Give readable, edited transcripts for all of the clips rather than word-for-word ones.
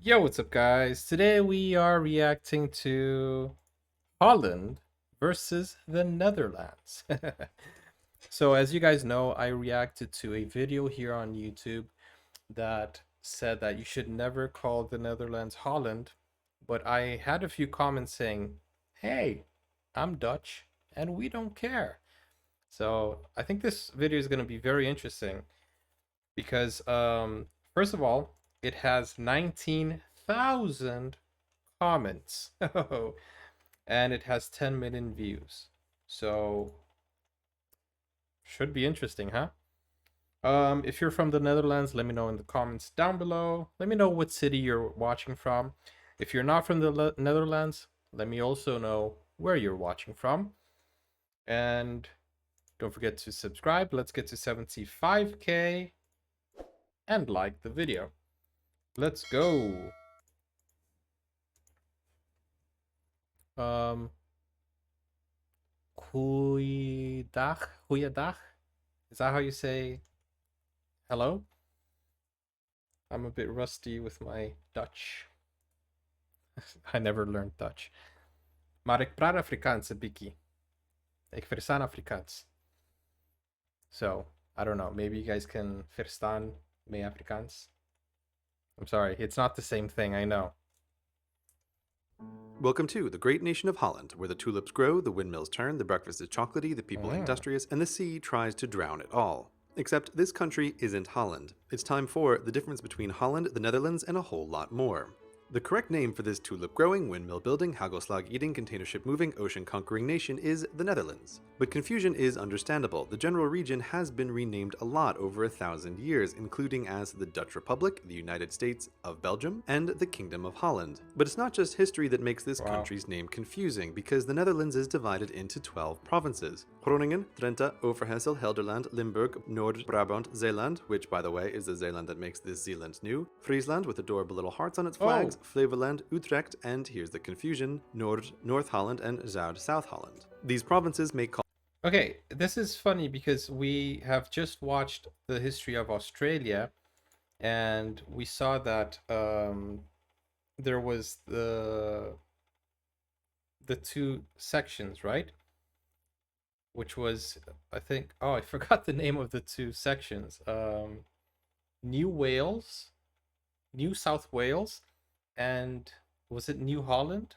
Yo, what's up, guys? Today we are reacting to Holland versus the Netherlands. So, as you guys know, I reacted to a video here on YouTube that said that you should never call the Netherlands Holland, but I had a few comments saying, hey, I'm Dutch and we don't care. So, I think this video is going to be very interesting because, first of all, it has 19,000 comments. And it has 10 million views. So should be interesting, huh? If you're from the Netherlands, let me know in the comments down below. Let me know what city you're watching from. If you're not from the Netherlands, let me also know where you're watching from. And don't forget to subscribe. Let's get to 75k and like the video. Let's go. Um, goeiedag. Is that how you say hello? I'm a bit rusty with my Dutch. I never learned Dutch. Maar ik praat Afrikaans een beetje. Ik verstaan Afrikaans. So, I don't know. Maybe you guys can verstaan me Afrikaans. I'm sorry. It's not the same thing, I know. Welcome to the great nation of Holland, where the tulips grow, the windmills turn, the breakfast is chocolatey, the people industrious, and the sea tries to drown it all. Except this country isn't Holland. It's time for the difference between Holland, the Netherlands, and a whole lot more. The correct name for this tulip-growing, windmill-building, hagelslag-eating, container ship-moving, ocean-conquering nation is the Netherlands. But confusion is understandable. The general region has been renamed a lot over 1,000 years, including as the Dutch Republic, the United States of Belgium, and the Kingdom of Holland. But it's not just history that makes this country's name confusing, because the Netherlands is divided into 12 provinces. Groningen, Drenthe, Overijssel, Gelderland, Limburg, Noord-Brabant, Zeeland, which by the way is the Zeeland that makes this Zeeland new, Friesland with adorable little hearts on its flags, Flevoland, Utrecht, and here's the confusion, North Holland, and Zuid-South Holland. These provinces may call. Okay, this is funny because we have just watched the history of Australia and we saw that there was the two sections, right? Which was, I think, oh, I forgot the name of the two sections. New Wales, New South Wales, and was it New Holland?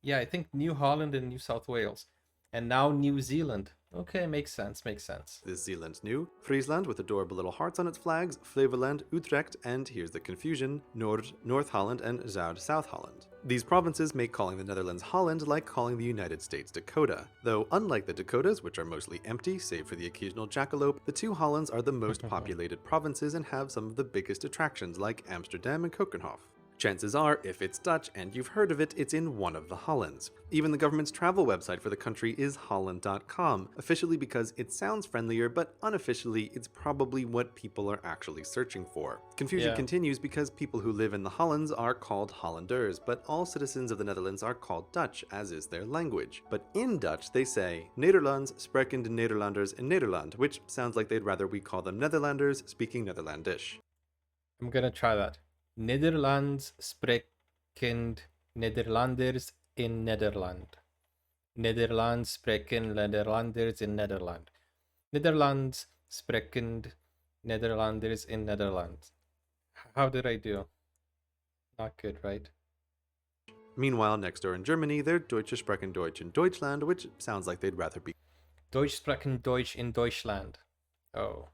Yeah, I think New Holland and New South Wales. And now New Zealand. Okay, makes sense, makes sense. This Zeeland new, Friesland with adorable little hearts on its flags, Flevoland, Utrecht, and here's the confusion, North Holland, and Zuid-South Holland. These provinces make calling the Netherlands Holland like calling the United States Dakota. Though unlike the Dakotas, which are mostly empty save for the occasional jackalope, the two Hollands are the most populated provinces and have some of the biggest attractions like Amsterdam and Kokenhof. Chances are, if it's Dutch and you've heard of it, it's in one of the Hollands. Even the government's travel website for the country is holland.com, officially because it sounds friendlier, but unofficially it's probably what people are actually searching for. Confusion continues because people who live in the Hollands are called Hollanders, but all citizens of the Netherlands are called Dutch, as is their language. But in Dutch, they say, Nederlands spreken de Nederlanders in Nederland, which sounds like they'd rather we call them Netherlanders speaking Netherlandish. I'm gonna try that. Nederlands sprekend Nederlanders in Nederland. Nederlands spreken Nederlanders in Nederland. Nederlands sprekend Nederlanders in Nederland. How did I do? Not good, right? Meanwhile, next door in Germany, they're Deutsche sprechen Deutsch in Deutschland, which sounds like they'd rather be Deutsch sprechen Deutsch in Deutschland. Oh.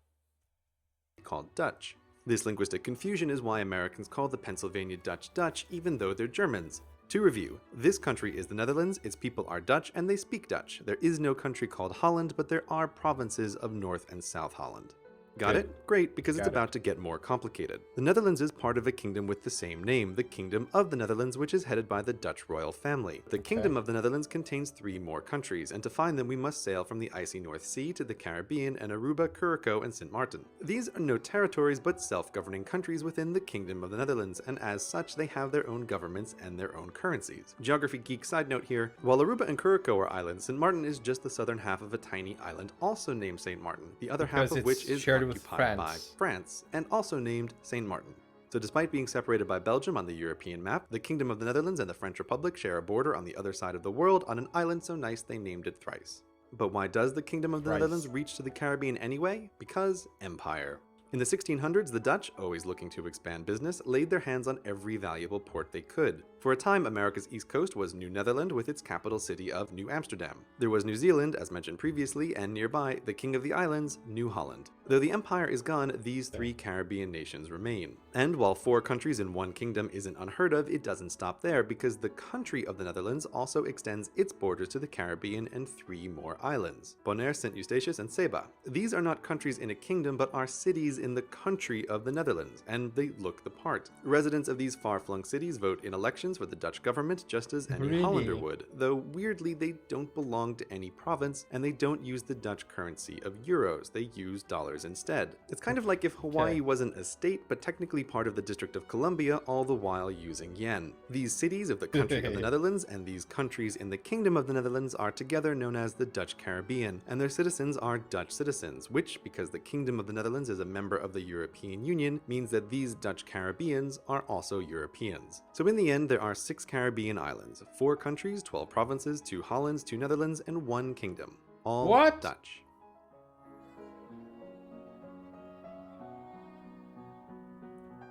called Dutch. This linguistic confusion is why Americans call the Pennsylvania Dutch Dutch, even though they're Germans. To review, this country is the Netherlands, its people are Dutch, and they speak Dutch. There is no country called Holland, but there are provinces of North and South Holland. Got it? Great, because it's about to get more complicated. The Netherlands is part of a kingdom with the same name, the Kingdom of the Netherlands, which is headed by the Dutch royal family. The Kingdom of the Netherlands contains 3 more countries, and to find them we must sail from the icy North Sea to the Caribbean and Aruba, Curacao, and St. Martin. These are no territories but self-governing countries within the Kingdom of the Netherlands, and as such they have their own governments and their own currencies. Geography geek side note here, while Aruba and Curacao are islands, St. Martin is just the southern half of a tiny island also named St. Martin, the other half of which is occupied by France, and also named St. Martin. So, despite being separated by Belgium on the European map, the Kingdom of the Netherlands and the French Republic share a border on the other side of the world on an island so nice they named it thrice. But why does the Kingdom of the Netherlands Thrice. reach to the Caribbean anyway? Because empire. In the 1600s, the Dutch, always looking to expand business, laid their hands on every valuable port they could. For a time, America's east coast was New Netherland with its capital city of New Amsterdam. There was New Zealand, as mentioned previously, and nearby, the King of the Islands, New Holland. Though the empire is gone, these three Caribbean nations remain. And while 4 countries in one kingdom isn't unheard of, it doesn't stop there because the country of the Netherlands also extends its borders to the Caribbean and 3 more islands: Bonaire, St. Eustatius, and Saba. These are not countries in a kingdom, but are cities in the country of the Netherlands, and they look the part. Residents of these far-flung cities vote in elections for the Dutch government just as any Hollander Really? would, though weirdly they don't belong to any province and they don't use the Dutch currency of euros, they use dollars instead. It's kind of like if Hawaii Okay. wasn't a state but technically part of the District of Columbia, all the while using yen. These cities of the country of the Netherlands and these countries in the Kingdom of the Netherlands are together known as the Dutch Caribbean, and their citizens are Dutch citizens, which, because the Kingdom of the Netherlands is a member of the European Union, means that these Dutch Caribbeans are also Europeans. So in the end, there are 6 Caribbean islands, 4 countries, 12 provinces, 2 Hollands, 2 Netherlands, and 1 kingdom. All What? Dutch.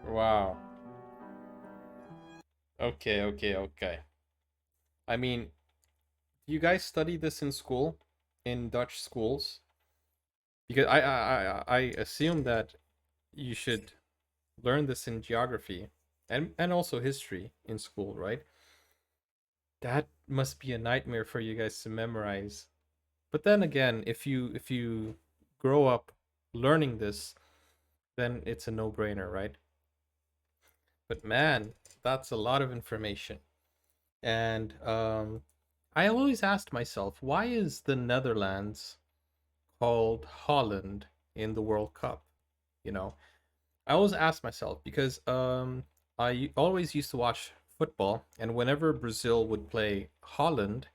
Wow. Okay, okay, okay. I mean, you guys study this in school, in Dutch schools? Because I assume that you should learn this in geography and also history in school, right? That must be a nightmare for you guys to memorize. But then again, if you grow up learning this, then it's a no-brainer, right? But man, that's a lot of information. And I always asked myself, why is the Netherlands called Holland in the World Cup? You know, I always ask myself because I always used to watch football, and whenever Brazil would play Holland,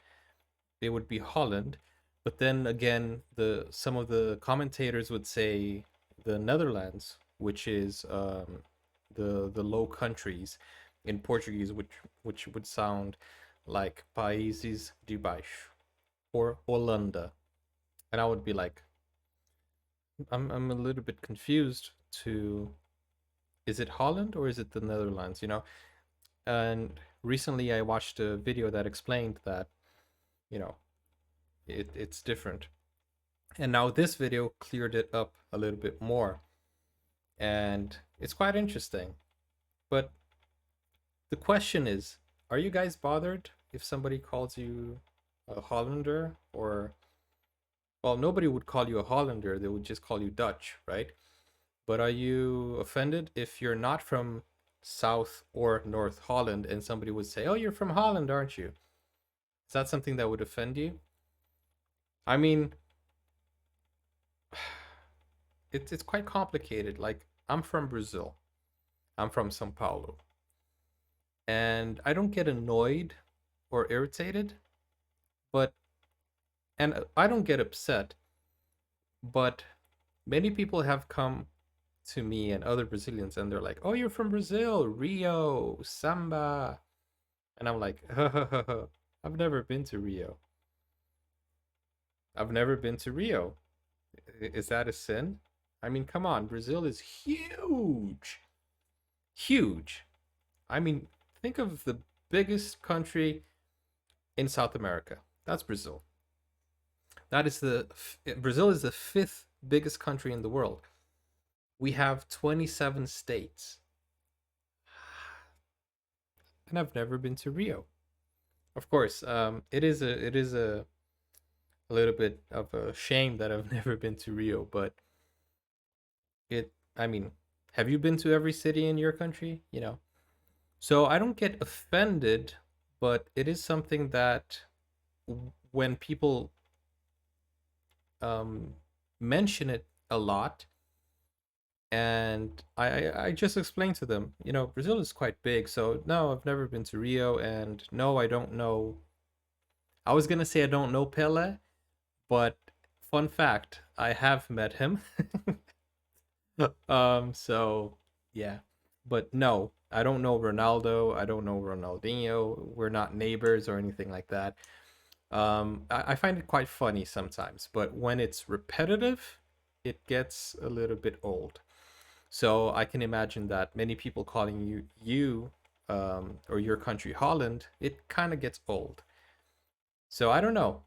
they would be Holland. But then again, the some of the commentators would say the Netherlands, which is the Low Countries in Portuguese, which would sound like Países de Baixo or Holanda, and I would be like, I'm a little bit confused. To Is it Holland or is it the Netherlands? And recently I watched a video that explained that you know it's different, and now this video cleared it up a little bit more, and it's quite interesting. But the question is, are you guys bothered if somebody calls you a Hollander? Or, well, nobody would call you a Hollander, they would just call you Dutch, right? But are you offended if you're not from South or North Holland and somebody would say, "Oh, you're from Holland, aren't you?" Is that something that would offend you? I mean, it's quite complicated. Like, I'm from Brazil. I'm from São Paulo. And I don't get annoyed or irritated, but and I don't get upset, but many people have come to me and other Brazilians and they're like, "Oh, you're from Brazil, Rio, samba." And I'm like, "I've never been to Rio. I've never been to Rio. Is that a sin?" I mean, come on, Brazil is huge. Huge. I mean, think of the biggest country in South America. That's Brazil. That is the Brazil is the 5th biggest country in the world. We have 27 states. And I've never been to Rio. Of course, it is a little bit of a shame that I've never been to Rio, but I mean, have you been to every city in your country? So I don't get offended, but it is something that when people um, mention it a lot, and I just explained to them, Brazil is quite big, so no, I've never been to Rio, and no, I don't know. I was gonna say I don't know Pele, but fun fact, I have met him. So yeah. But no, I don't know Ronaldo. I don't know Ronaldinho. We're not neighbors or anything like that. I find it quite funny sometimes, but when it's repetitive, it gets a little bit old. So I can imagine that many people calling you or your country Holland, it kind of gets old. So I don't know.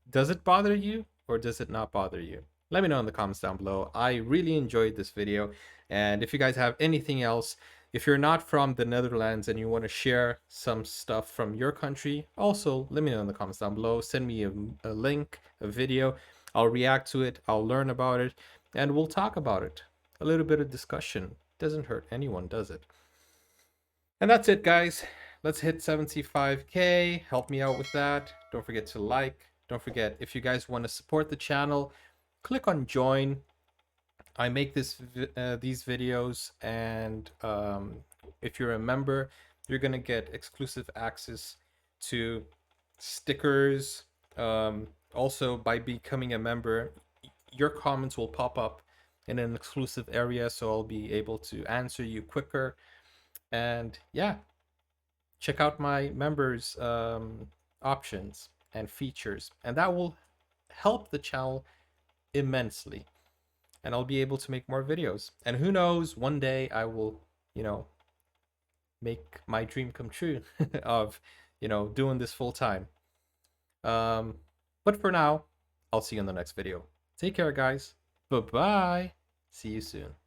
Does it bother you or does it not bother you? Let me know in the comments down below. I really enjoyed this video. And if you guys have anything else, if you're not from the Netherlands and you want to share some stuff from your country, also let me know in the comments down below. Send me a link, a video. I'll react to it. I'll learn about it. And we'll talk about it. A little bit of discussion. Doesn't hurt anyone, does it? And that's it, guys. Let's hit 75K. Help me out with that. Don't forget to like. Don't forget, if you guys want to support the channel, click on join. I make these videos, and if you're a member, you're gonna get exclusive access to stickers. Also, by becoming a member, your comments will pop up in an exclusive area, so I'll be able to answer you quicker. And yeah, check out my members options and features, and that will help the channel immensely, and I'll be able to make more videos. And who knows, one day I will, you know, make my dream come true of, doing this full time. But for now, I'll see you in the next video. Take care, guys. Bye bye. See you soon.